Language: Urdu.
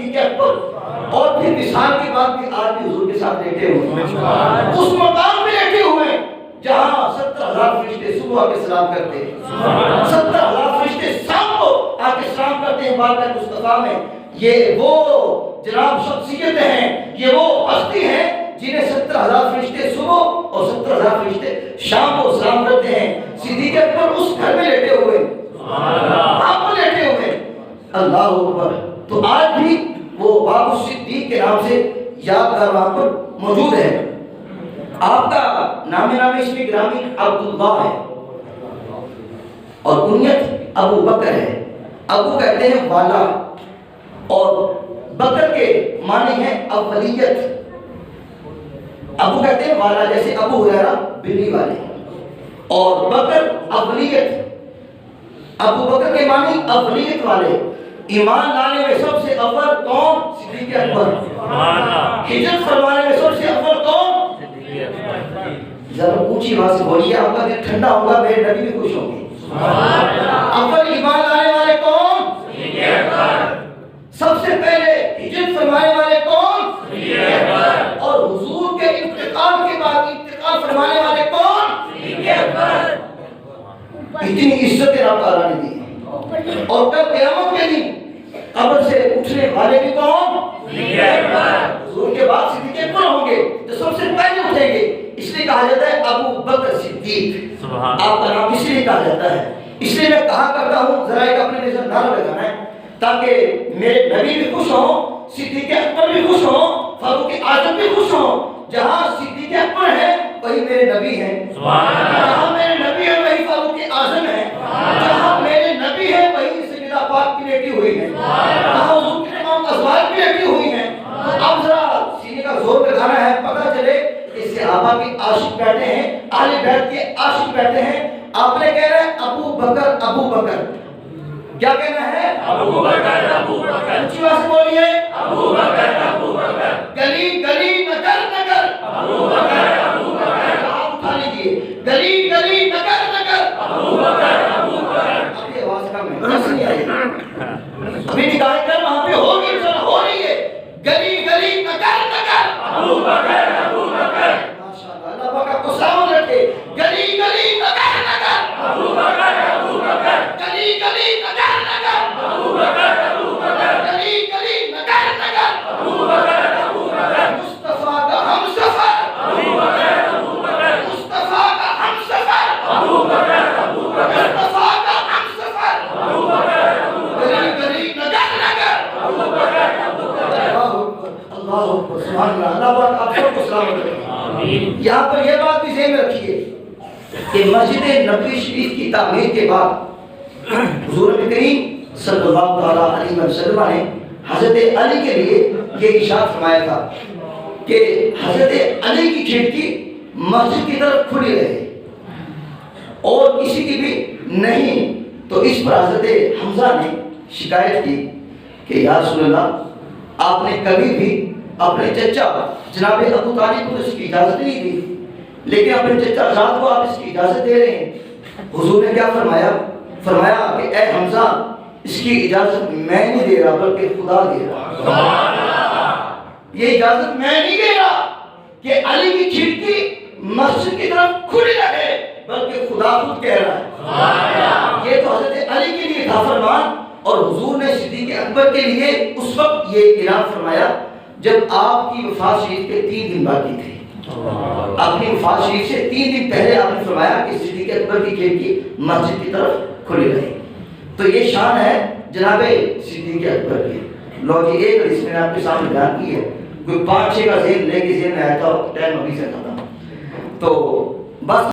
صدیق اکبر، اور پھر وصال کے بعد بھی آج بھی حضور کے ساتھ لیٹے ہوئے ہیں، اس مقام پہ لیٹے ہوئے ہیں جہاں 70,000 فرشتے صبح آ کے سلام کرتے ہیں، 70,000 فرشتے شام کو آ کے سلام کرتے ہیں بارگاہ مصطفیٰ میں۔ یہ وہ جناب شخصیت ہیں، یہ وہ ہستی ہیں جنہیں 70,000 فرشتے صبح اور 70,000 فرشتے شام کو سلام کرتے ہیں۔ صدیق اکبر اس گھر میں لیٹے ہوئے ہیں، آپ کو لیٹے ہوئے ہیں، اللہ اکبر۔ تو آج بھی وہ باب الصدیق کے نام سے یادگار وہاں پر موجود ہے۔ آپ کا نام اسم گرامی عبداللہ ہے اور کنیت ابو بکر ہے۔ ابو کہتے ہیں والا، اور بکر کے معنی ہے اولیت۔ ابو کہتے ہیں والا، جیسے ابو ہریرہ بلی والے، اور بکر اولیت۔ ابو بکر کے معنی اولیت والے، ایمان لانے میں سب سے اول کون؟ صدیق اکبر۔ ہجرت فرمانے میں سب سے اول کون؟ ذرا اونچی آواز سے بولیے، آپ کا دل ٹھنڈا ہوگا، میرے نبی بھی خوش ہوں گے۔ اول ایمان لانے والے کون؟ سب سے پہلے ہجرت فرمانے والے کون؟ اور حضور کے انتقال کے بعد انتقال فرمانے والے کون؟ اتنی عزت رب تعالیٰ نے دی، اور کل قیامت کے دن قبر سے اٹھنے والے بھی کون؟ حضور کے بعد صدیق اکبر ہوں گے تو سب سے پہلے اٹھیں گے، اس لیے کہا جاتا ہے ابو بکر صدیق۔ آپ کا نام اس لیے کہا جاتا ہے، اس لیے میں کہا کرتا ہوں ذرا ایک اپنے نظر نعرہ لگانا ہے تاکہ میرے نبی بھی خوش ہوں، صدیق اکبر بھی خوش ہوں، فاروق اعظم بھی خوش ہوں۔ جہاں صدیق اکبر ہے وہی میرے نبی ہیں، جہاں میرے نبی ہے وہی فاروق اعظم ہے، جہاں میرے نبی ہے وہی سیدہ پاک کی بیٹی ہوئی ہے، جہاں حضور کے تمام ازواج کی بیٹی ہوئی ہیں۔ تو اب ذرا سینے کا زور لگانا ہے، پتہ چلے کہ صحابہ کے عاشق بیٹھے ہیں، اہل بیت کے عاشق بیٹھے ہیں۔ آپ نے کہہ رہے ہیں ابو بکر ابو بکر، کیا کہنا ہے؟ ابو بکر ابو بکر، اونچی آواز سے بولیے، ابو بکر ابو بکر، گلی گلی نگر نگر، ابو بکر ابو بکر، ہاتھ اٹھا لیجیے، گلی گلی نگر نگر، ابو بکر ابو بکر۔ ابھی آواز کم ہے، بس نہیں آئی، ابھی نگاہیں کر وہاں پہ ہوگی، ذرا ہو رہی ہے، گلی گلی نگر نگر، ابو بکر ابو بکر۔ ماشاءاللہ، اللہ پاک آپ کو سلامت رکھے۔ گلی گلی نگر نگر، ابو بکر ابو بکر، گلی گلی نگر نگر، ابو بکر ابو بکر، گلی گلی نگر نگر، ابو بکر ابو بکر، مصطفیٰ کا ہم سفر، ابو بکر ابو بکر، مصطفیٰ کا ہم سفر، ابو بکر ابو بکر، مصطفیٰ کا ہم سفر، ابو بکر ابو بکر، گلی گلی نگر نگر، ابو بکر ابو بکر۔ اللہ اکبر، سبحان اللہ، اللہ پاک آپ سب کو سلامت رکھے۔ یہاں پر یہ بات بھی ذہن میں رکھیے کہ مسجد نبوی شریف کی تعمیر کے بعد حضور کریم صلی اللہ علیہ وسلم نے حضرت علی کے لیے یہ ارشاد فرمایا تھا کہ حضرت علی کی کھڑکی مسجد کی طرف کھلی رہے اور کسی کی بھی نہیں۔ تو اس پر حضرت حمزہ نے شکایت کی کہ یا رسول اللہ، آپ نے کبھی بھی اپنے چچا جناب ابو طالب کو اس کی اجازت نہیں دی، لیکن اپنے چچا ذات کو آپ اس کی اجازت دے رہے ہیں۔ حضور نے کیا فرمایا؟ فرمایا کہ اے حمزہ، اس کی اجازت میں نہیں دے رہا بلکہ خدا دے رہا۔ یہ اجازت میں نہیں دے رہا کہ علی کی کھڑکی مسجد کی طرف کھلی رہے، بلکہ خدا خود کہہ رہا ہے۔ یہ تو حضرت علی کے لیے تھا فرمان، اور حضور نے صدیق اکبر کے لیے اس وقت یہ اعلان فرمایا جب آپ کی وفات شریف کے 3 دن باقی تھے۔ اپنی وفات شریف سے 3 دن پہلے آپ نے فرمایا کہ صدیق اکبر کی کھڑکی مسجد کی طرف کھلی رہے۔ تو یہ شان ہے جناب صدیق اکبر کی۔ لو جی، ایک حدیث میں نے آپ کے سامنے بیان کی ہے، کوئی 5-6 کا ذہن لے کے ذہن میں آیا تھا، ٹائم ابھی سے ختم، تو بس